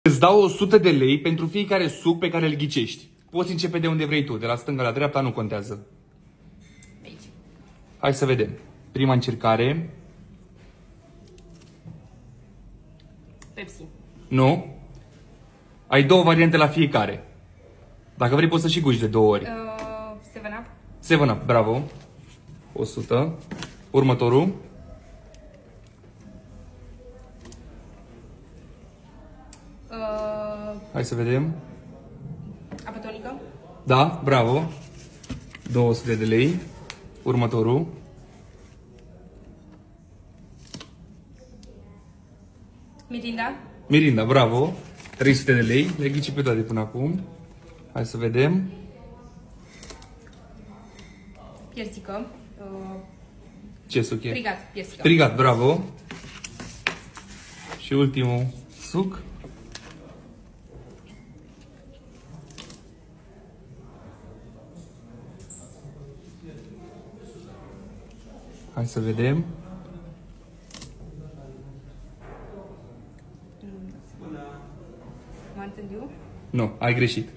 Îți dau 100 de lei pentru fiecare suc pe care îl ghicești. Poți începe de unde vrei tu, de la stânga la dreapta, nu contează. Aici. Hai să vedem. Prima încercare. Pepsi. Nu. Ai două variante la fiecare. Dacă vrei poți să și guși de 2 ori. 7-Up. 7-Up, bravo. 100. Următorul. Hai să vedem. Apă tonică. Da, bravo. 200 de lei. Următorul. Mirinda. Mirinda, bravo. 300 de lei. Le ghici pe toate până acum. Hai să vedem. Piersică. Ce suc e? Strigat, piersică. Strigat, bravo. Și ultimul suc. Hai să vedem. Mountain Dew. Nu, ai greșit.